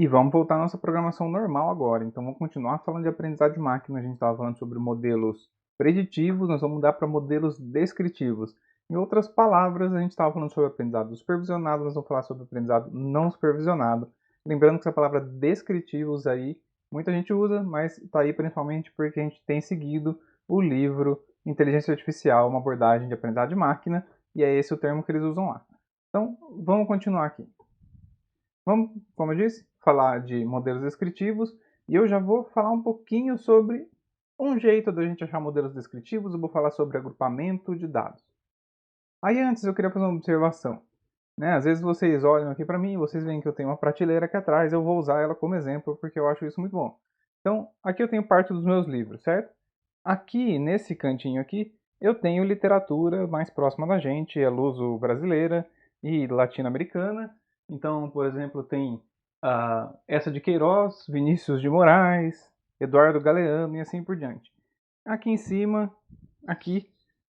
E vamos voltar à nossa programação normal agora. Então vamos continuar falando de aprendizado de máquina. A gente estava falando sobre modelos preditivos, nós vamos mudar para modelos descritivos. Em outras palavras, a gente estava falando sobre aprendizado supervisionado, nós vamos falar sobre aprendizado não supervisionado. Lembrando que essa palavra descritivos aí, muita gente usa, mas está aí principalmente porque a gente tem seguido o livro Inteligência Artificial, uma abordagem de aprendizado de máquina, e é esse o termo que eles usam lá. Então, vamos continuar aqui. Vamos, como eu disse, falar de modelos descritivos e eu já vou falar um pouquinho sobre um jeito da gente achar modelos descritivos. Eu vou falar sobre agrupamento de dados. Aí antes eu queria fazer uma observação. Né? Às vezes vocês olham aqui para mim, vocês veem que eu tenho uma prateleira aqui atrás, eu vou usar ela como exemplo porque eu acho isso muito bom. Então, aqui eu tenho parte dos meus livros, certo? Aqui, nesse cantinho aqui, eu tenho literatura mais próxima da gente, é luso-brasileira e latino-americana. Então, por exemplo, tem essa de Queiroz, Vinícius de Moraes, Eduardo Galeano e assim por diante. Aqui em cima, aqui,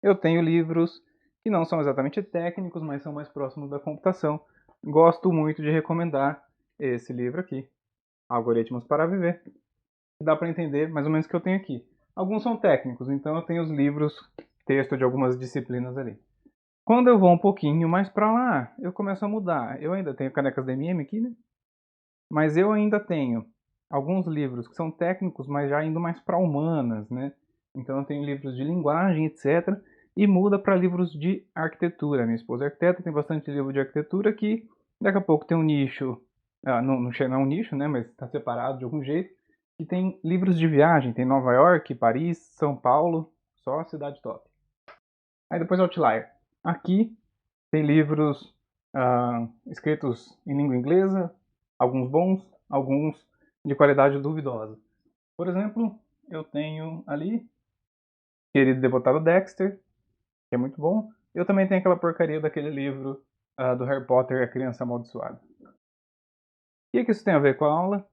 eu tenho livros que não são exatamente técnicos, mas são mais próximos da computação. Gosto muito de recomendar esse livro aqui, Algoritmos para Viver. Dá para entender mais ou menos o que eu tenho aqui. Alguns são técnicos, então eu tenho os livros, texto de algumas disciplinas ali. Quando eu vou um pouquinho mais para lá, eu começo a mudar. Eu ainda tenho canecas DMM aqui, né? Mas eu ainda tenho alguns livros que são técnicos, mas já indo mais para humanas, né? Então eu tenho livros de linguagem, etc. E muda para livros de arquitetura. Minha esposa é arquiteta, tem bastante livro de arquitetura que daqui a pouco tem um nicho, não é um nicho, né? Mas está separado de algum jeito. E tem livros de viagem, tem Nova York, Paris, São Paulo, só cidade top. Aí depois Outlier. Aqui tem livros escritos em língua inglesa, alguns bons, alguns de qualidade duvidosa. Por exemplo, eu tenho ali Querido Deputado Dexter, que é muito bom. Eu também tenho aquela porcaria daquele livro do Harry Potter e a Criança Amaldiçoada. O que isso tem a ver com a aula?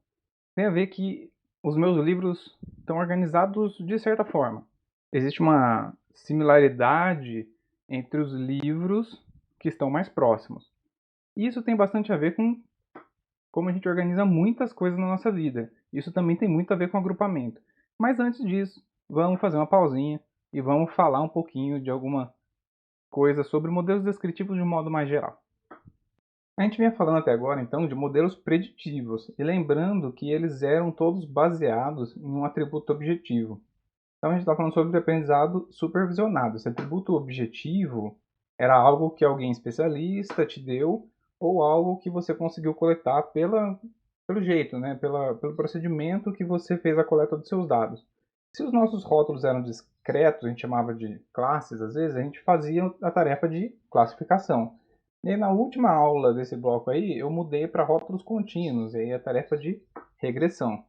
Tem a ver que os meus livros estão organizados de certa forma. Existe uma similaridade entre os livros que estão mais próximos. E isso tem bastante a ver com como a gente organiza muitas coisas na nossa vida. Isso também tem muito a ver com agrupamento. Mas antes disso, vamos fazer uma pausinha e vamos falar um pouquinho de alguma coisa sobre modelos descritivos de um modo mais geral. A gente vinha falando até agora, então, de modelos preditivos, e lembrando que eles eram todos baseados em um atributo objetivo. Então a gente está falando sobre aprendizado supervisionado. Esse atributo objetivo era algo que alguém especialista te deu ou algo que você conseguiu coletar pelo jeito, né? Pelo procedimento que você fez a coleta dos seus dados. Se os nossos rótulos eram discretos, a gente chamava de classes, às vezes, a gente fazia a tarefa de classificação. E aí, na última aula desse bloco aí, eu mudei para rótulos contínuos, e aí a tarefa de regressão.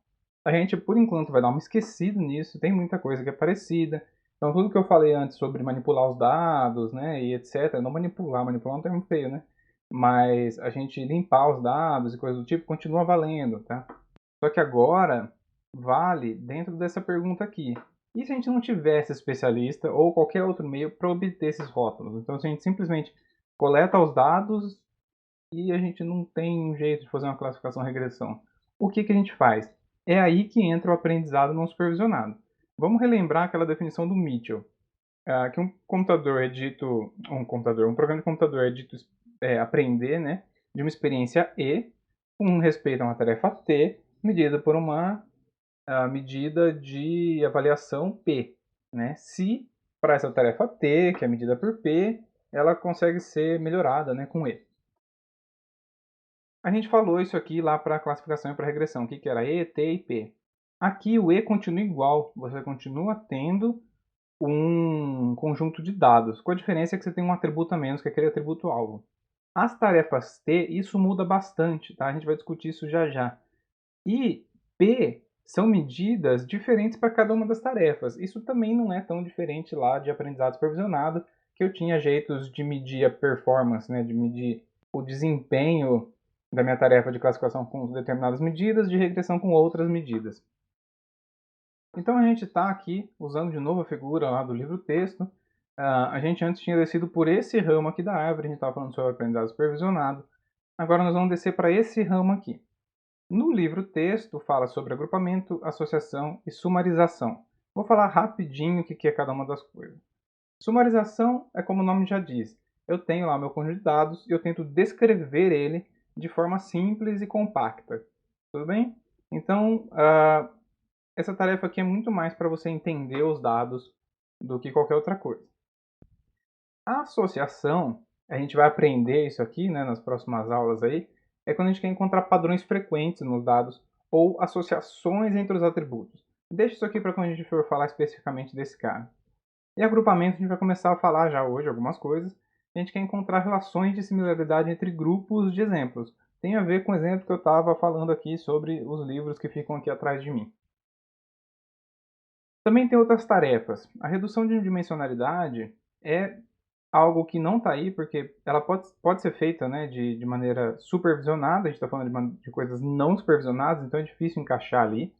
A gente, por enquanto, vai dar uma esquecida nisso, tem muita coisa que é parecida. Então, tudo que eu falei antes sobre manipular os dados, né, e etc., não manipular é um termo feio, né? Mas a gente limpar os dados e coisas do tipo continua valendo, tá? Só que agora vale dentro dessa pergunta aqui. E se a gente não tivesse especialista ou qualquer outro meio para obter esses rótulos? Então, se a gente simplesmente coleta os dados e a gente não tem um jeito de fazer uma classificação regressão, o que a gente faz? É aí que entra o aprendizado não supervisionado. Vamos relembrar aquela definição do Mitchell, que um computador é dito, um programa de computador é dito aprender, né, de uma experiência E, com respeito a uma tarefa T, medida por uma medida de avaliação P, né? Se para essa tarefa T, que é medida por P, ela consegue ser melhorada, né, com E. A gente falou isso aqui lá para classificação e para regressão, o que era E, T e P. Aqui o E continua igual, você continua tendo um conjunto de dados, com a diferença que você tem um atributo a menos, que é aquele atributo alvo. As tarefas T, isso muda bastante, tá? A gente vai discutir isso já já. E P são medidas diferentes para cada uma das tarefas. Isso também não é tão diferente lá de aprendizado supervisionado, que eu tinha jeitos de medir a performance, né, de medir o desempenho da minha tarefa de classificação com determinadas medidas, de regressão com outras medidas. Então a gente está aqui usando de novo a figura lá do livro texto. A gente antes tinha descido por esse ramo aqui da árvore, a gente estava falando sobre aprendizado supervisionado. Agora nós vamos descer para esse ramo aqui. No livro texto fala sobre agrupamento, associação e sumarização. Vou falar rapidinho o que é cada uma das coisas. Sumarização é como o nome já diz. Eu tenho lá meu conjunto de dados e eu tento descrever ele de forma simples e compacta. Tudo bem? Então, essa tarefa aqui é muito mais para você entender os dados do que qualquer outra coisa. A associação, a gente vai aprender isso aqui, né, nas próximas aulas aí, é quando a gente quer encontrar padrões frequentes nos dados ou associações entre os atributos. Deixa isso aqui para quando a gente for falar especificamente desse cara. E agrupamento, a gente vai começar a falar já hoje algumas coisas. A gente quer encontrar relações de similaridade entre grupos de exemplos. Tem a ver com o exemplo que eu estava falando aqui sobre os livros que ficam aqui atrás de mim. Também tem outras tarefas. A redução de dimensionalidade é algo que não está aí, porque ela pode ser feita, né, de maneira supervisionada. A gente está falando de coisas não supervisionadas, então é difícil encaixar ali.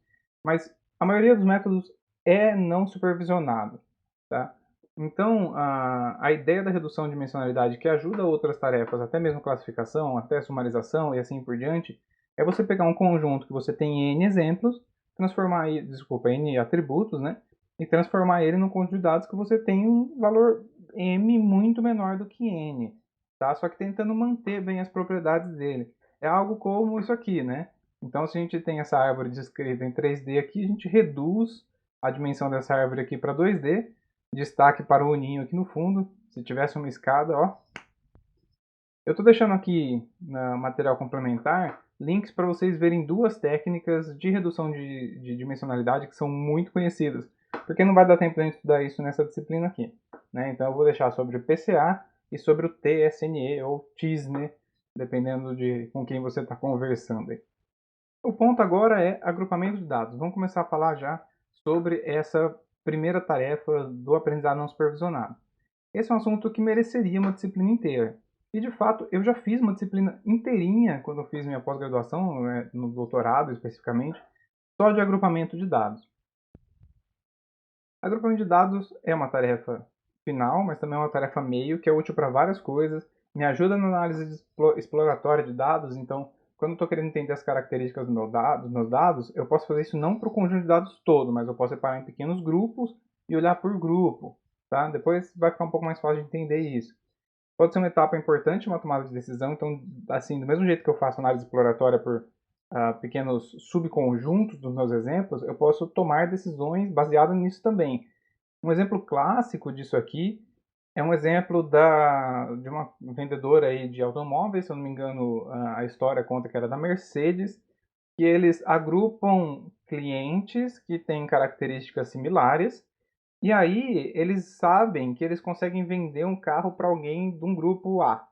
Mas a maioria dos métodos é não supervisionado. Tá? Então, a ideia da redução de dimensionalidade, que ajuda outras tarefas, até mesmo classificação, até sumarização e assim por diante, é você pegar um conjunto que você tem N exemplos, transformar, desculpa, N atributos, né? E transformar ele num conjunto de dados que você tem um valor M muito menor do que N, tá? Só que tentando manter bem as propriedades dele. É algo como isso aqui, né? Então, se a gente tem essa árvore descrita em 3D aqui, a gente reduz a dimensão dessa árvore aqui para 2D. Destaque para o ninho aqui no fundo. Se tivesse uma escada, ó. Eu estou deixando aqui no material complementar links para vocês verem duas técnicas de redução de dimensionalidade que são muito conhecidas. Porque não vai dar tempo de a gente estudar isso nessa disciplina aqui. Né? Então eu vou deixar sobre o PCA e sobre o TSNE ou TISNE, dependendo de com quem você está conversando. O ponto agora é agrupamento de dados. Vamos começar a falar já sobre essa primeira tarefa do aprendizado não supervisionado. Esse é um assunto que mereceria uma disciplina inteira. E, de fato, eu já fiz uma disciplina inteirinha quando eu fiz minha pós-graduação, né, no doutorado especificamente, só de agrupamento de dados. Agrupamento de dados é uma tarefa final, mas também é uma tarefa meio, que é útil para várias coisas, me ajuda na análise exploratória de dados, então, quando eu estou querendo entender as características dos meus dados, eu posso fazer isso não para o conjunto de dados todo, mas eu posso separar em pequenos grupos e olhar por grupo. Tá? Depois vai ficar um pouco mais fácil de entender isso. Pode ser uma etapa importante, uma tomada de decisão, então, assim, do mesmo jeito que eu faço análise exploratória por pequenos subconjuntos dos meus exemplos, eu posso tomar decisões baseadas nisso também. Um exemplo clássico disso aqui é um exemplo de uma vendedora aí de automóveis, se eu não me engano, a história conta que era da Mercedes, que eles agrupam clientes que têm características similares, e aí eles sabem que eles conseguem vender um carro para alguém de um grupo A.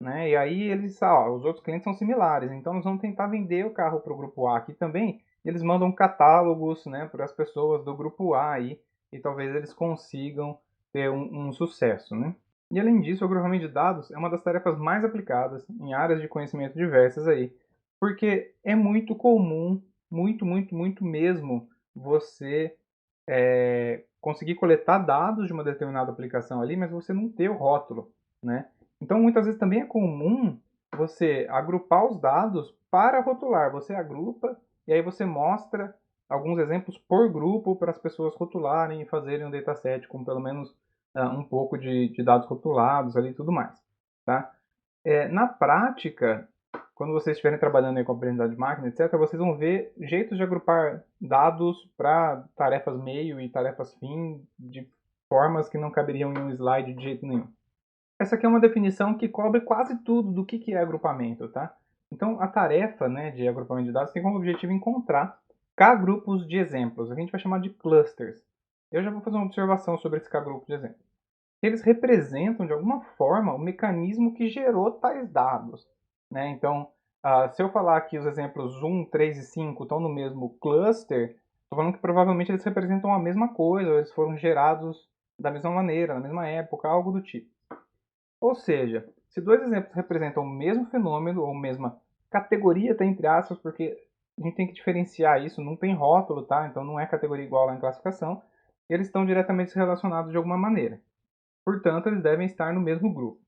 Né? E aí eles, os outros clientes são similares, então nós vamos tentar vender o carro para o grupo A aqui também. Eles mandam catálogos, né, para as pessoas do grupo A aí, e talvez eles consigam ter um sucesso, né? E além disso, o agrupamento de dados é uma das tarefas mais aplicadas em áreas de conhecimento diversas aí, porque é muito comum, muito mesmo, você conseguir coletar dados de uma determinada aplicação ali, mas você não ter o rótulo, né? Então, muitas vezes também é comum você agrupar os dados para rotular. Você agrupa e aí você mostra alguns exemplos por grupo para as pessoas rotularem e fazerem um dataset com pelo menos um pouco de dados rotulados ali e tudo mais. Tá? Na prática, quando vocês estiverem trabalhando aí com aprendizagem de máquina, etc., vocês vão ver jeitos de agrupar dados para tarefas meio e tarefas fim de formas que não caberiam em um slide de jeito nenhum. Essa aqui é uma definição que cobre quase tudo do que é agrupamento, tá? Então, a tarefa, né, de agrupamento de dados tem como objetivo encontrar K-grupos de exemplos, que a gente vai chamar de clusters. Eu já vou fazer uma observação sobre esse K-grupo de exemplos. Eles representam, de alguma forma, o mecanismo que gerou tais dados. Né? Então, se eu falar que os exemplos 1, 3 e 5 estão no mesmo cluster, estou falando que provavelmente eles representam a mesma coisa, ou eles foram gerados da mesma maneira, na mesma época, algo do tipo. Ou seja, se dois exemplos representam o mesmo fenômeno ou mesma categoria, tá, entre aspas, porque a gente tem que diferenciar isso, não tem rótulo, tá? Então não é categoria igual lá em classificação, eles estão diretamente relacionados de alguma maneira. Portanto, eles devem estar no mesmo grupo.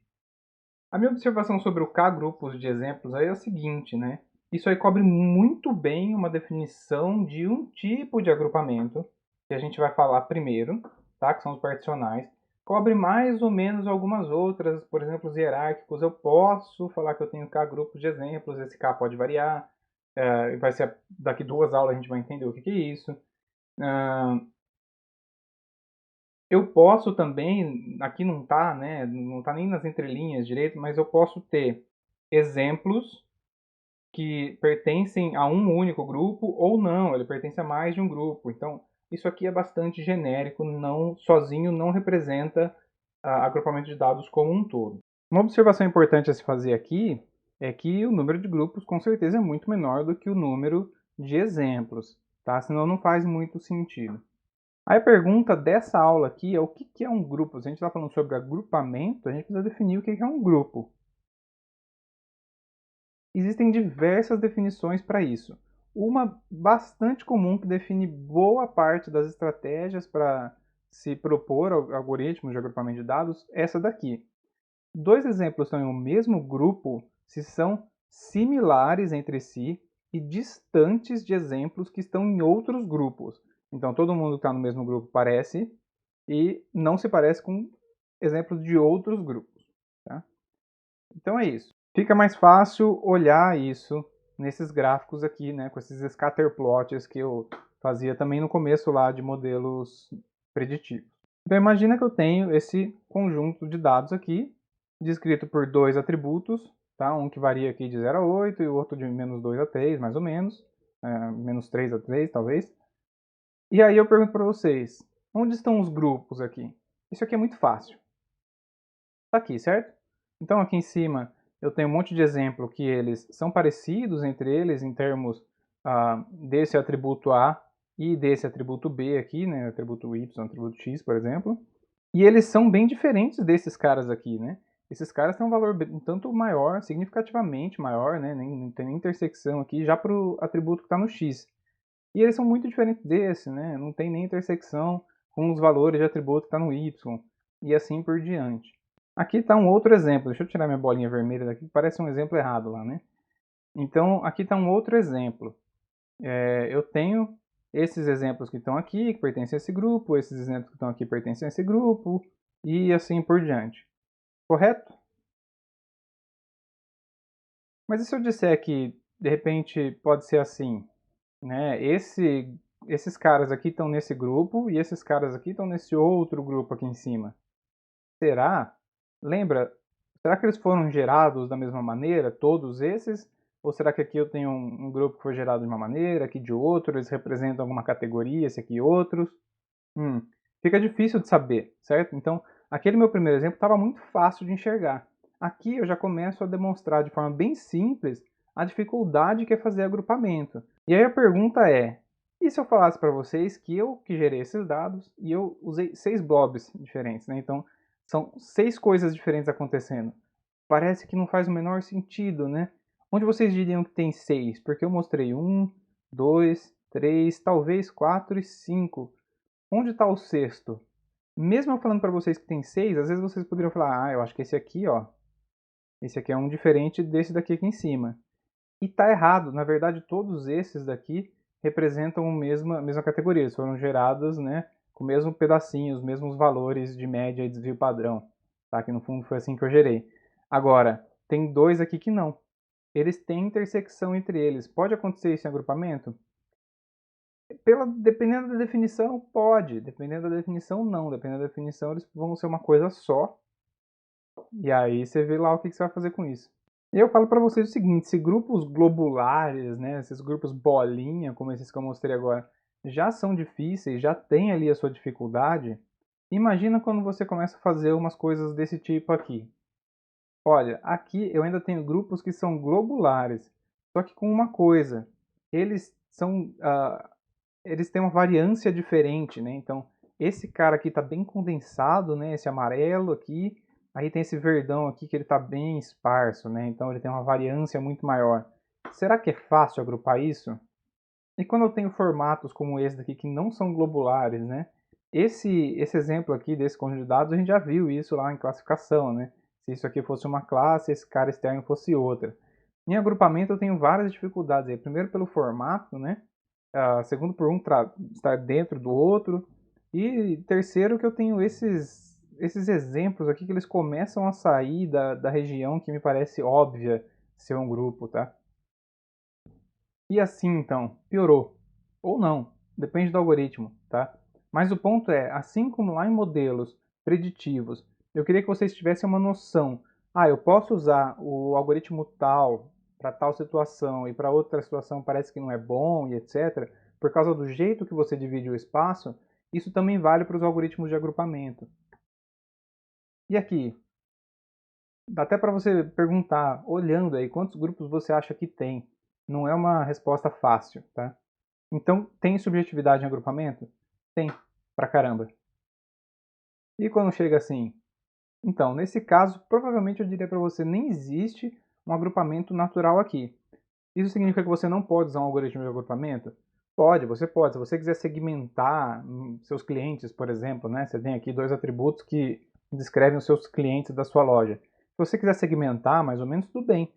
A minha observação sobre o K grupos de exemplos aí é o seguinte, né? Isso aí cobre muito bem uma definição de um tipo de agrupamento, que a gente vai falar primeiro, tá? Que são os particionais. Cobre mais ou menos algumas outras, por exemplo, os hierárquicos. Eu posso falar que eu tenho K grupos de exemplos, esse K pode variar. Vai ser daqui 2 aulas a gente vai entender o que é isso. Eu posso também, aqui não está, né? Não está nem nas entrelinhas direito, mas eu posso ter exemplos que pertencem a um único grupo ou não, ele pertence a mais de um grupo. Então, isso aqui é bastante genérico, não sozinho não representa agrupamento de dados como um todo. Uma observação importante a se fazer aqui é que o número de grupos com certeza é muito menor do que o número de exemplos, tá? Senão não faz muito sentido. Aí a pergunta dessa aula aqui é o que é um grupo? Se a gente está falando sobre agrupamento, a gente precisa definir o que é um grupo. Existem diversas definições para isso. Uma bastante comum que define boa parte das estratégias para se propor algoritmos de agrupamento de dados é essa daqui. Dois exemplos estão em um mesmo grupo se são similares entre si e distantes de exemplos que estão em outros grupos. Então todo mundo que está no mesmo grupo parece e não se parece com exemplos de outros grupos. Tá? Então é isso. Fica mais fácil olhar isso nesses gráficos aqui, né, com esses scatterplots que eu fazia também no começo lá de modelos preditivos. Então imagina que eu tenho esse conjunto de dados aqui, descrito por dois atributos, tá? Um que varia aqui de 0 a 8 e o outro de menos 2 a 3, mais ou menos, menos 3 a 3 talvez. E aí eu pergunto para vocês, onde estão os grupos aqui? Isso aqui é muito fácil. Está aqui, certo? Então aqui em cima eu tenho um monte de exemplo que eles são parecidos entre eles em termos desse atributo A e desse atributo B aqui, né? Atributo Y, atributo X, por exemplo. E eles são bem diferentes desses caras aqui, né? Esses caras têm um valor um tanto maior, significativamente maior, né? Não tem nem intersecção aqui, já para o atributo que está no X. E eles são muito diferentes desse, né? Não tem nem intersecção com os valores de atributo que está no Y, e assim por diante. Aqui está um outro exemplo, deixa eu tirar minha bolinha vermelha daqui, que parece um exemplo errado lá, né? Então, aqui está um outro exemplo. Eu tenho esses exemplos que estão aqui, que pertencem a esse grupo, esses exemplos que estão aqui pertencem a esse grupo, e assim por diante. Correto? Mas e se eu disser que, de repente, pode ser assim, né? Esses caras aqui estão nesse grupo, e esses caras aqui estão nesse outro grupo aqui em cima. Será? Lembra, será que eles foram gerados da mesma maneira, todos esses? Ou será que aqui eu tenho um grupo que foi gerado de uma maneira, aqui de outro, eles representam alguma categoria, esse aqui outros? Fica difícil de saber, certo? Então, aquele meu primeiro exemplo estava muito fácil de enxergar. Aqui eu já começo a demonstrar de forma bem simples a dificuldade que é fazer agrupamento. E aí a pergunta é, e se eu falasse para vocês que eu que gerei esses dados e eu usei 6 blobs diferentes, né? Então, são 6 coisas diferentes acontecendo. Parece que não faz o menor sentido, né? Onde vocês diriam que tem 6? Porque eu mostrei 1, 2, 3, talvez 4 e 5. Onde está o sexto? Mesmo eu falando para vocês que tem 6, às vezes vocês poderiam falar, eu acho que esse aqui, ó, esse aqui é um diferente desse daqui aqui em cima. E tá errado, na verdade todos esses daqui representam a mesma categoria, eles foram gerados, né, com o mesmo pedacinho, os mesmos valores de média e desvio padrão, tá? Que no fundo foi assim que eu gerei. Agora, tem dois aqui que não. Eles têm intersecção entre eles. Pode acontecer isso em agrupamento? Dependendo da definição, pode. Dependendo da definição, não. Dependendo da definição, eles vão ser uma coisa só. E aí você vê lá o que você vai fazer com isso. E eu falo para vocês o seguinte, se grupos globulares, né, esses grupos bolinha, como esses que eu mostrei agora, já são difíceis, já tem ali a sua dificuldade, imagina quando você começa a fazer umas coisas desse tipo aqui. Olha, aqui eu ainda tenho grupos que são globulares, só que com uma coisa, eles são eles têm uma variância diferente, né? Então, esse cara aqui está bem condensado, né? Esse amarelo aqui, aí tem esse verdão aqui que ele está bem esparso, né? Então ele tem uma variância muito maior. Será que é fácil agrupar isso? E quando eu tenho formatos como esse daqui que não são globulares, né? Esse exemplo aqui desse conjunto de dados, a gente já viu isso lá em classificação, né? Se isso aqui fosse uma classe, esse cara externo fosse outra. Em agrupamento eu tenho várias dificuldades aí. Primeiro pelo formato, né? Segundo por um estar dentro do outro. E terceiro que eu tenho esses exemplos aqui que eles começam a sair da região que me parece óbvia ser um grupo, tá? E assim então, piorou. Ou não, depende do algoritmo, tá? Mas o ponto é, assim como lá em modelos preditivos, eu queria que vocês tivessem uma noção. Eu posso usar o algoritmo tal para tal situação e para outra situação parece que não é bom e etc. Por causa do jeito que você divide o espaço, isso também vale para os algoritmos de agrupamento. E aqui, dá até para você perguntar, olhando aí, quantos grupos você acha que tem. Não é uma resposta fácil, tá? Então, tem subjetividade em agrupamento? Tem, pra caramba. E quando chega assim? Então, nesse caso, provavelmente eu diria para você, nem existe um agrupamento natural aqui. Isso significa que você não pode usar um algoritmo de agrupamento? Pode, você pode. Se você quiser segmentar seus clientes, por exemplo, né? Você tem aqui dois atributos que descrevem os seus clientes da sua loja. Se você quiser segmentar, mais ou menos, tudo bem.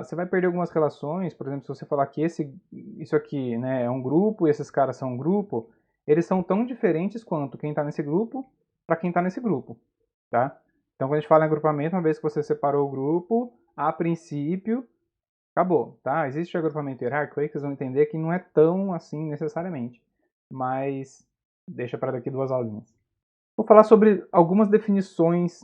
Você vai perder algumas relações, por exemplo, se você falar que isso aqui, né, é um grupo e esses caras são um grupo, eles são tão diferentes quanto quem está nesse grupo para quem está nesse grupo, tá? Então, quando a gente fala em agrupamento, uma vez que você separou o grupo, a princípio, acabou, tá? Existe o agrupamento hierárquico aí que vocês vão entender que não é tão assim necessariamente, mas deixa para daqui 2 aulinhas. Vou falar sobre algumas definições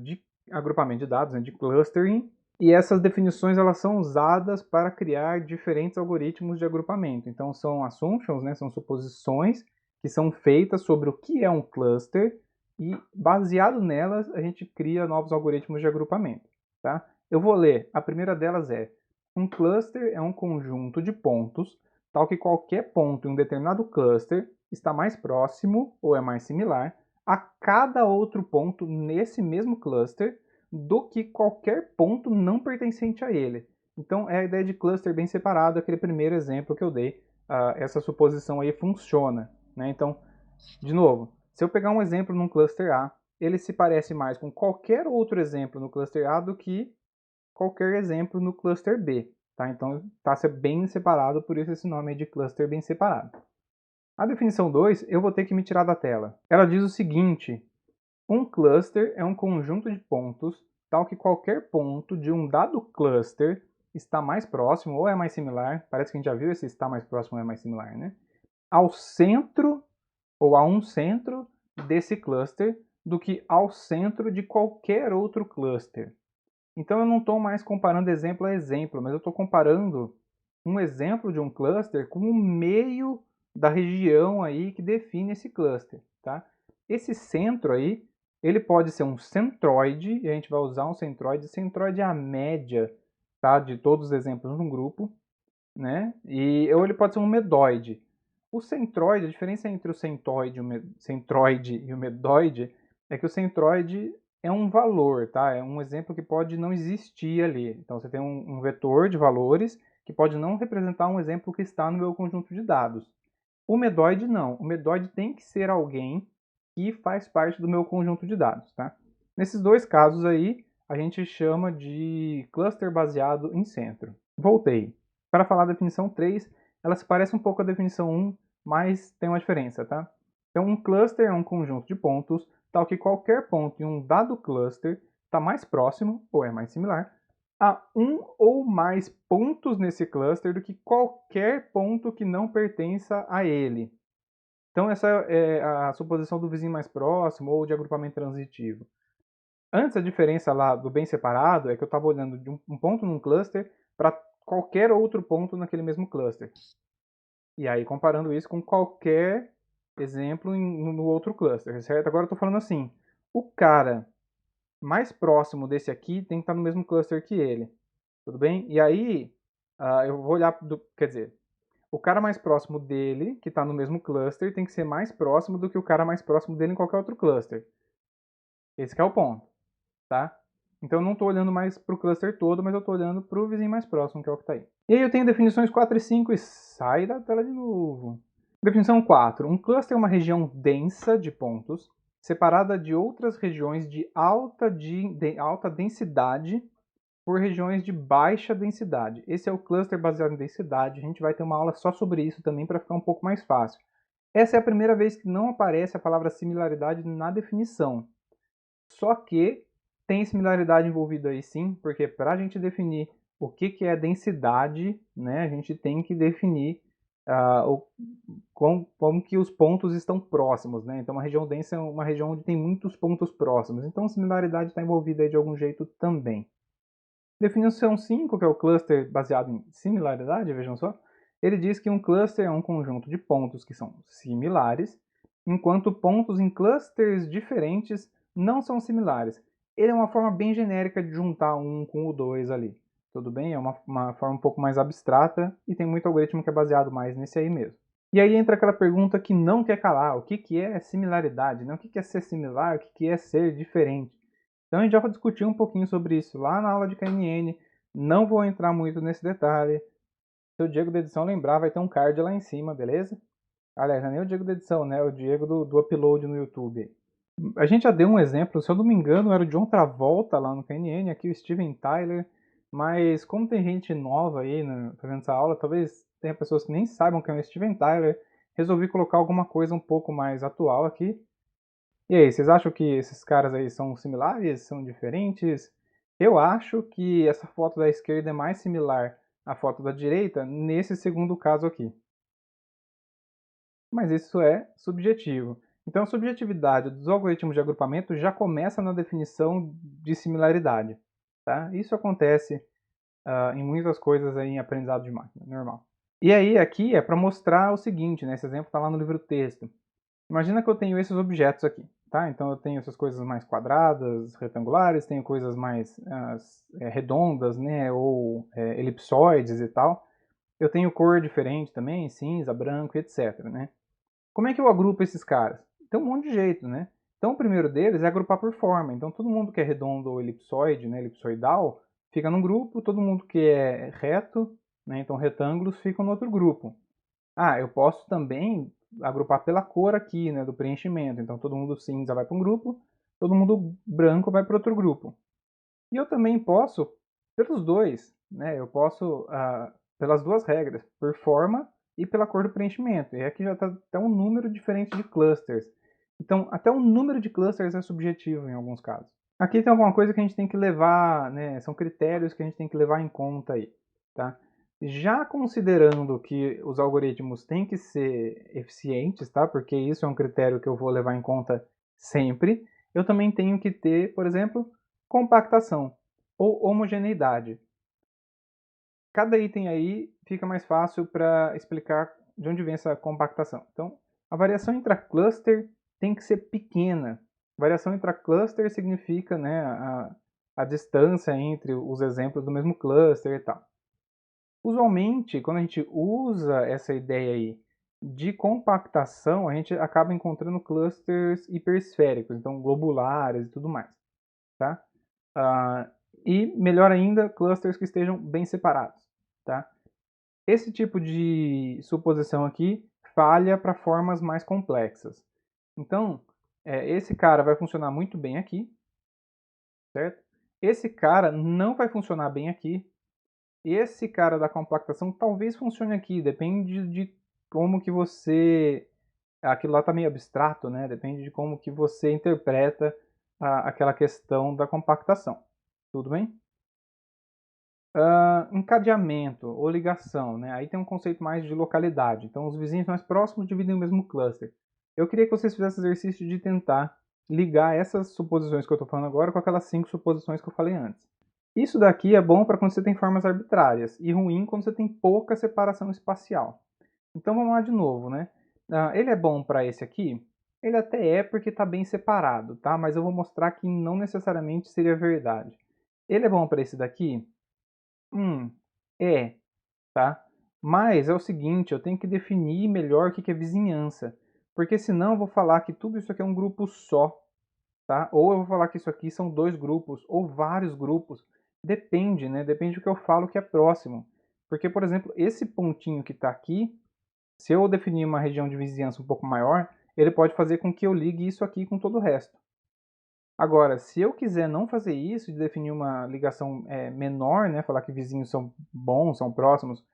de agrupamento de dados, né, de clustering, e essas definições elas são usadas para criar diferentes algoritmos de agrupamento. Então são assumptions, né, são suposições que são feitas sobre o que é um cluster e baseado nelas a gente cria novos algoritmos de agrupamento, tá? Eu vou ler. A primeira delas é: um cluster é um conjunto de pontos tal que qualquer ponto em um determinado cluster está mais próximo ou é mais similar a cada outro ponto nesse mesmo cluster do que qualquer ponto não pertencente a ele. Então é a ideia de cluster bem separado, aquele primeiro exemplo que eu dei. Essa suposição aí funciona, né? Então, de novo, se eu pegar um exemplo num cluster A, ele se parece mais com qualquer outro exemplo no cluster A do que qualquer exemplo no cluster B, tá? Então está bem separado, por isso esse nome é de cluster bem separado. A definição 2 eu vou ter que me tirar da tela. Ela diz o seguinte: um cluster é um conjunto de pontos tal que qualquer ponto de um dado cluster está mais próximo ou é mais similar, parece que a gente já viu esse está mais próximo ou é mais similar, né? Ao centro ou a um centro desse cluster do que ao centro de qualquer outro cluster. Então eu não estou mais comparando exemplo a exemplo, mas eu estou comparando um exemplo de um cluster com o meio da região aí que define esse cluster, tá? Esse centro aí, ele pode ser um centroide, e a gente vai usar um centroide. Centroide é a média, tá, de todos os exemplos num grupo, né? Ou ele pode ser um medoide. O centroide, a diferença entre o centroide e o medoide é que o centroide é um valor, tá? É um exemplo que pode não existir ali. Então você tem um vetor de valores que pode não representar um exemplo que está no meu conjunto de dados. O medoide não. O medoide tem que ser alguém que faz parte do meu conjunto de dados, tá? Nesses dois casos aí, a gente chama de cluster baseado em centro. Voltei. Para falar da definição 3, ela se parece um pouco à definição 1, mas tem uma diferença, tá? Então, um cluster é um conjunto de pontos, tal que qualquer ponto em um dado cluster está mais próximo, ou é mais similar, a um ou mais pontos nesse cluster do que qualquer ponto que não pertença a ele. Então, essa é a suposição do vizinho mais próximo ou de agrupamento transitivo. Antes, a diferença lá do bem separado é que eu estava olhando de um ponto num cluster para qualquer outro ponto naquele mesmo cluster. E aí, comparando isso com qualquer exemplo no outro cluster, certo? Agora eu estou falando assim, o cara mais próximo desse aqui tem que estar no mesmo cluster que ele, tudo bem? E aí, eu vou olhar, quer dizer, o cara mais próximo dele, que está no mesmo cluster, tem que ser mais próximo do que o cara mais próximo dele em qualquer outro cluster. Esse é o ponto, tá? Então eu não estou olhando mais para o cluster todo, mas eu estou olhando para o vizinho mais próximo, que é o que está aí. E aí eu tenho definições 4 e 5 e sai da tela de novo. Definição 4. Um cluster é uma região densa de pontos, separada de outras regiões de alta densidade por regiões de baixa densidade. Esse é o cluster baseado em densidade. A gente vai ter uma aula só sobre isso também para ficar um pouco mais fácil. Essa é a primeira vez que não aparece a palavra similaridade na definição. Só que tem similaridade envolvida aí sim, porque para a gente definir o que é densidade, né, a gente tem que definir como que os pontos estão próximos, né? Então, uma região densa é uma região onde tem muitos pontos próximos. Então, similaridade está envolvida aí de algum jeito também. Definição 5, que é o cluster baseado em similaridade, vejam só. Ele diz que um cluster é um conjunto de pontos que são similares, enquanto pontos em clusters diferentes não são similares. Ele é uma forma bem genérica de juntar um com o 2 ali. Tudo bem? É uma forma um pouco mais abstrata e tem muito algoritmo que é baseado mais nesse aí mesmo. E aí entra aquela pergunta que não quer calar. O que é similaridade? Né? O que é ser similar? O que é ser diferente? Então a gente já vai discutir um pouquinho sobre isso lá na aula de KNN. Não vou entrar muito nesse detalhe. Se o Diego da edição lembrar, vai ter um card lá em cima, beleza? Aliás, não é nem o Diego da edição, né? O Diego do upload no YouTube. A gente já deu um exemplo, se eu não me engano, era o John Travolta lá no KNN, aqui o Steven Tyler. Mas como tem gente nova aí fazendo essa aula, talvez tenha pessoas que nem saibam quem é o Steven Tyler, resolvi colocar alguma coisa um pouco mais atual aqui. E aí, vocês acham que esses caras aí são similares, são diferentes? Eu acho que essa foto da esquerda é mais similar à foto da direita nesse segundo caso aqui. Mas isso é subjetivo. Então, a subjetividade dos algoritmos de agrupamento já começa na definição de similaridade. Tá? Isso acontece em muitas coisas aí em aprendizado de máquina, normal. E aí, aqui é para mostrar o seguinte, né? Esse exemplo está lá no livro texto. Imagina que eu tenho esses objetos aqui, tá? Então eu tenho essas coisas mais quadradas, retangulares, tenho coisas mais redondas, né? Ou elipsoides e tal. Eu tenho cor diferente também, cinza, branco, etc, né? Como é que eu agrupo esses caras? Tem um monte de jeito, né? Então o primeiro deles é agrupar por forma. Então todo mundo que é redondo ou elipsoide, né, elipsoidal, fica num grupo, todo mundo que é reto, né, então retângulos, fica no outro grupo. Ah, eu posso também agrupar pela cor aqui, né, do preenchimento. Então todo mundo cinza vai para um grupo, todo mundo branco vai para outro grupo. E eu também posso, pelos dois, né, eu posso, pelas duas regras, por forma e pela cor do preenchimento. E aqui já está até um número diferente de clusters. Então, até o número de clusters é subjetivo em alguns casos. Aqui tem alguma coisa que a gente tem que levar, né, são critérios que a gente tem que levar em conta aí, tá? Já considerando que os algoritmos têm que ser eficientes, tá? Porque isso é um critério que eu vou levar em conta sempre. Eu também tenho que ter, por exemplo, compactação ou homogeneidade. Cada item aí fica mais fácil para explicar de onde vem essa compactação. Então, a variação intra-cluster tem que ser pequena. Variação intra-cluster significa, né, a distância entre os exemplos do mesmo cluster e tal. Usualmente, quando a gente usa essa ideia aí de compactação, a gente acaba encontrando clusters hiperesféricos, então globulares e tudo mais, tá? E melhor ainda, clusters que estejam bem separados, tá? Esse tipo de suposição aqui falha para formas mais complexas. Então, esse cara vai funcionar muito bem aqui, certo? Esse cara não vai funcionar bem aqui. Esse cara da compactação talvez funcione aqui, depende de como que você... Aquilo lá está meio abstrato, né? Depende de como que você interpreta aquela questão da compactação. Tudo bem? Encadeamento ou ligação, né? Aí tem um conceito mais de localidade. Então, os vizinhos mais próximos dividem o mesmo cluster. Eu queria que vocês fizessem o exercício de tentar ligar essas suposições que eu estou falando agora com aquelas 5 suposições que eu falei antes. Isso daqui é bom para quando você tem formas arbitrárias e ruim quando você tem pouca separação espacial. Então vamos lá de novo, né? Ele é bom para esse aqui? Ele até é porque está bem separado, tá? Mas eu vou mostrar que não necessariamente seria verdade. Ele é bom para esse daqui? É, tá? Mas é o seguinte, eu tenho que definir melhor o que é vizinhança. Porque senão eu vou falar que tudo isso aqui é um grupo só, tá? Ou eu vou falar que isso aqui são dois grupos, ou vários grupos. Depende, né? Depende do que eu falo que é próximo. Porque, por exemplo, esse pontinho que está aqui, se eu definir uma região de vizinhança um pouco maior, ele pode fazer com que eu ligue isso aqui com todo o resto. Agora, se eu quiser não fazer isso, de definir uma ligação menor, né, falar que vizinhos são bons, são próximos,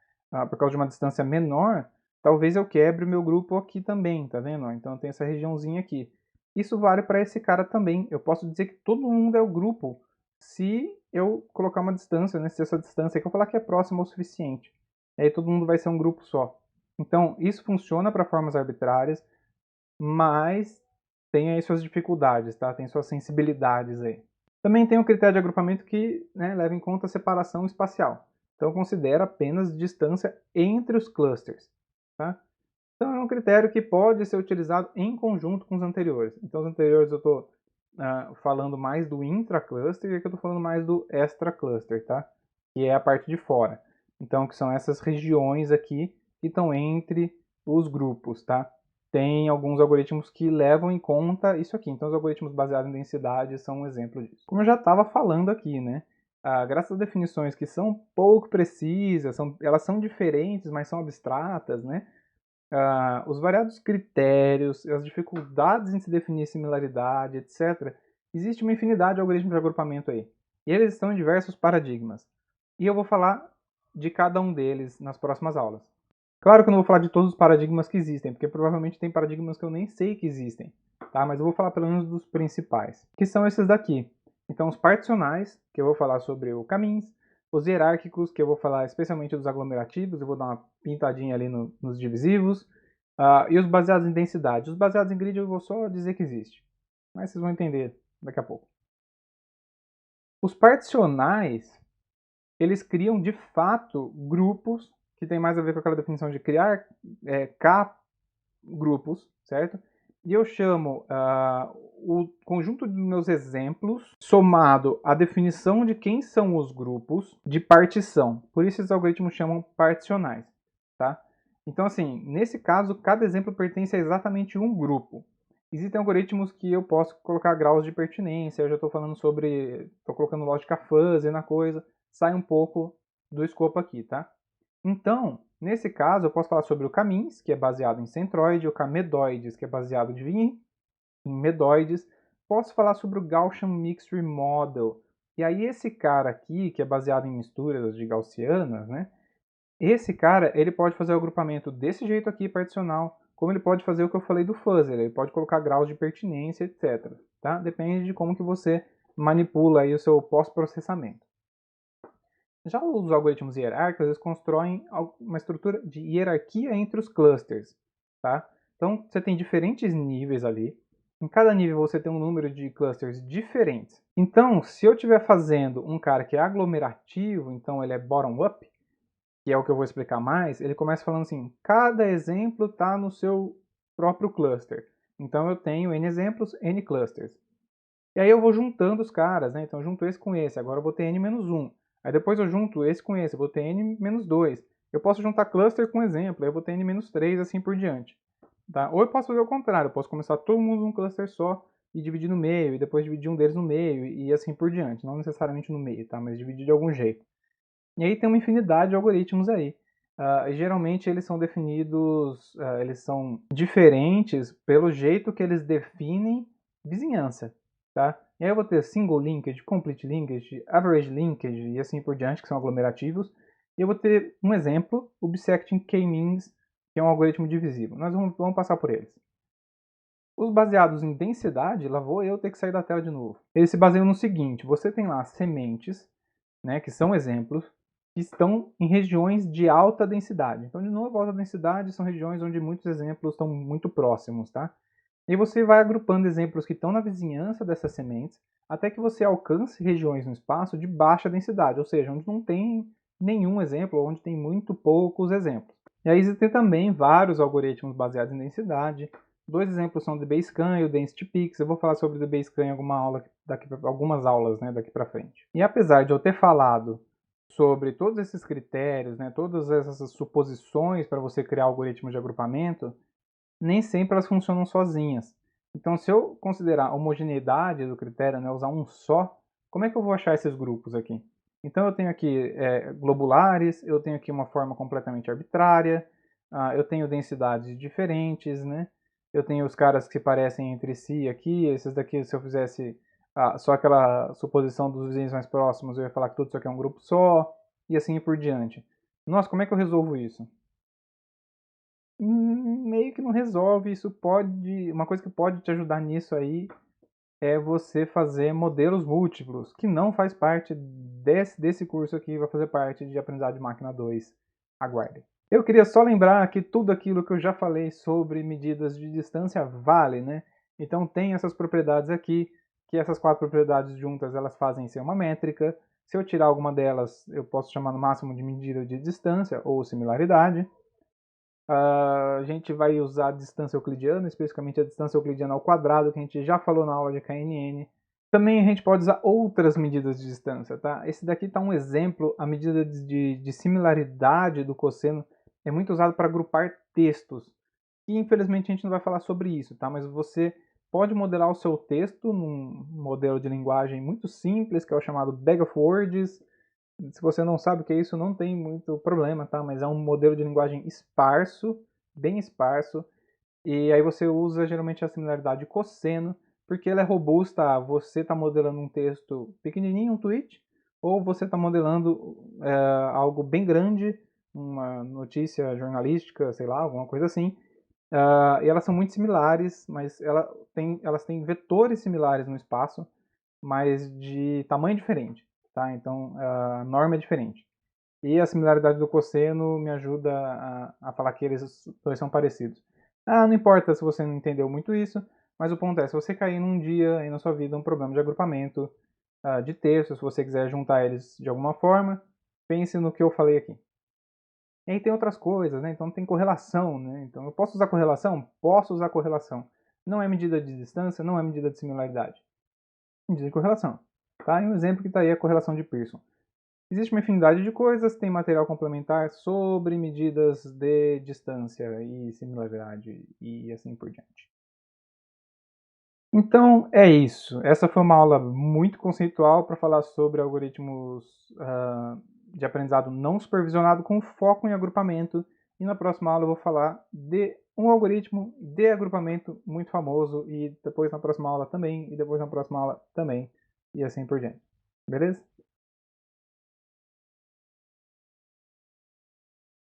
por causa de uma distância menor, talvez eu quebre o meu grupo aqui também, tá vendo? Então tem essa regiãozinha aqui. Isso vale para esse cara também. Eu posso dizer que todo mundo é o grupo se eu colocar uma distância, né, se essa distância aqui eu falar que é próxima o suficiente. Aí todo mundo vai ser um grupo só. Então, isso funciona para formas arbitrárias, mas tem aí suas dificuldades, tá? Tem suas sensibilidades aí. Também tem o critério de agrupamento que, né, leva em conta a separação espacial. Então considera apenas distância entre os clusters, tá? Então é um critério que pode ser utilizado em conjunto com os anteriores. Então os anteriores eu estou falando mais do intra-cluster e aqui eu estou falando mais do extra-cluster, tá? Que é a parte de fora. Então que são essas regiões aqui que estão entre os grupos, tá? Tem alguns algoritmos que levam em conta isso aqui. Então, os algoritmos baseados em densidade são um exemplo disso. Como eu já estava falando aqui, né? Graças a definições que são pouco precisas, elas são diferentes, mas são abstratas, né? Os variados critérios, as dificuldades em se definir similaridade, etc. Existe uma infinidade de algoritmos de agrupamento aí. E eles estão em diversos paradigmas. E eu vou falar de cada um deles nas próximas aulas. Claro que eu não vou falar de todos os paradigmas que existem, porque provavelmente tem paradigmas que eu nem sei que existem, tá? Mas eu vou falar pelo menos dos principais, que são esses daqui. Então, os particionais, que eu vou falar sobre o caminhos, os hierárquicos, que eu vou falar especialmente dos aglomerativos, eu vou dar uma pintadinha ali nos divisivos, e os baseados em densidade. Os baseados em grid eu vou só dizer que existe, mas vocês vão entender daqui a pouco. Os particionais, eles criam de fato grupos que tem mais a ver com aquela definição de criar K grupos, certo? E eu chamo o conjunto dos meus exemplos somado à definição de quem são os grupos de partição. Por isso esses algoritmos chamam particionais, tá? Então, assim, nesse caso, cada exemplo pertence a exatamente um grupo. Existem algoritmos que eu posso colocar graus de pertinência, eu já estou falando sobre, estou colocando lógica fuzzy na coisa, sai um pouco do escopo aqui, tá? Então, nesse caso, eu posso falar sobre o caminhos, que é baseado em centroide, o camedoides, que é baseado em medoides. Posso falar sobre o Gaussian Mixture Model. E aí esse cara aqui, que é baseado em misturas de gaussianas, né? Esse cara, ele pode fazer o agrupamento desse jeito aqui, particional, como ele pode fazer o que eu falei do fuzzer, ele pode colocar graus de pertinência, etc. Tá? Depende de como que você manipula aí o seu pós-processamento. Já os algoritmos hierárquicos, eles constroem uma estrutura de hierarquia entre os clusters, tá? Então, você tem diferentes níveis ali. Em cada nível você tem um número de clusters diferentes. Então, se eu estiver fazendo um cara que é aglomerativo, então ele é bottom-up, que é o que eu vou explicar mais, ele começa falando assim, cada exemplo está no seu próprio cluster. Então, eu tenho N exemplos, N clusters. E aí eu vou juntando os caras, né? Então eu junto esse com esse, agora eu vou ter n-1. Aí depois eu junto esse com esse, eu vou ter n-2. Eu posso juntar cluster com exemplo, aí eu vou ter n-3, assim por diante. Tá? Ou eu posso fazer o contrário, eu posso começar todo mundo num cluster só e dividir no meio, e depois dividir um deles no meio, e assim por diante. Não necessariamente no meio, tá? Mas dividir de algum jeito. E aí tem uma infinidade de algoritmos aí. Geralmente eles são definidos, eles são diferentes pelo jeito que eles definem vizinhança. Tá? E aí eu vou ter single linkage, complete linkage, average linkage e assim por diante, que são aglomerativos. E eu vou ter um exemplo, o bisecting k-means, que é um algoritmo divisivo. Nós vamos passar por eles. Os baseados em densidade, lá vou eu ter que sair da tela de novo. Eles se baseiam no seguinte, você tem lá sementes, né, que são exemplos, que estão em regiões de alta densidade. Então, de novo, alta densidade são regiões onde muitos exemplos estão muito próximos, tá? E você vai agrupando exemplos que estão na vizinhança dessas sementes, até que você alcance regiões no espaço de baixa densidade, ou seja, onde não tem nenhum exemplo, ou onde tem muito poucos exemplos. E aí existem também vários algoritmos baseados em densidade. Dois exemplos são o DBSCAN e o DensityPix. Eu vou falar sobre o DBSCAN em algumas aulas, né, daqui para frente. E apesar de eu ter falado sobre todos esses critérios, né, todas essas suposições para você criar algoritmos de agrupamento, nem sempre elas funcionam sozinhas. Então, se eu considerar a homogeneidade do critério, né, usar um só, como é que eu vou achar esses grupos aqui? Então, eu tenho aqui globulares, eu tenho aqui uma forma completamente arbitrária, eu tenho densidades diferentes, né? Eu tenho os caras que se parecem entre si aqui, esses daqui, se eu fizesse só aquela suposição dos vizinhos mais próximos, eu ia falar que tudo isso aqui é um grupo só, e assim por diante. Nossa, como é que eu resolvo isso? Meio que não resolve, isso pode... Uma coisa que pode te ajudar nisso aí é você fazer modelos múltiplos, que não faz parte desse curso aqui, vai fazer parte de Aprendizado de Máquina 2. Aguarde. Eu queria só lembrar que tudo aquilo que eu já falei sobre medidas de distância vale, né? Então tem essas propriedades aqui, que essas 4 propriedades juntas elas fazem ser uma métrica. Se eu tirar alguma delas, eu posso chamar no máximo de medida de distância ou similaridade. A gente vai usar a distância euclidiana, especificamente a distância euclidiana ao quadrado, que a gente já falou na aula de KNN. Também a gente pode usar outras medidas de distância, tá? Esse daqui está um exemplo, a medida de similaridade do cosseno é muito usado para agrupar textos. E infelizmente a gente não vai falar sobre isso, tá? Mas você pode modelar o seu texto num modelo de linguagem muito simples, que é o chamado Bag of Words. Se você não sabe o que é isso, não tem muito problema, tá? Mas é um modelo de linguagem esparso, bem esparso, e aí você usa geralmente a similaridade cosseno, porque ela é robusta. Você está modelando um texto pequenininho, um tweet, ou você está modelando algo bem grande, uma notícia jornalística, sei lá, alguma coisa assim. E elas são muito similares, mas elas têm vetores similares no espaço, mas de tamanho diferente, tá? Então a norma é diferente. E a similaridade do cosseno me ajuda a falar que eles dois são parecidos. Não importa se você não entendeu muito isso, mas o ponto é, se você cair num dia aí na sua vida um problema de agrupamento de textos, se você quiser juntar eles de alguma forma, pense no que eu falei aqui. E aí tem outras coisas, né? Então tem correlação, né? Então eu posso usar correlação? Posso usar correlação. Não é medida de distância, não é medida de similaridade. Medida de correlação. Tá? E um exemplo que está aí é a correlação de Pearson. Existe uma infinidade de coisas, tem material complementar sobre medidas de distância e similaridade e assim por diante. Então é isso. Essa foi uma aula muito conceitual para falar sobre algoritmos de aprendizado não supervisionado com foco em agrupamento. E na próxima aula eu vou falar de um algoritmo de agrupamento muito famoso e depois na próxima aula também, e depois na próxima aula também, e assim por diante. Beleza?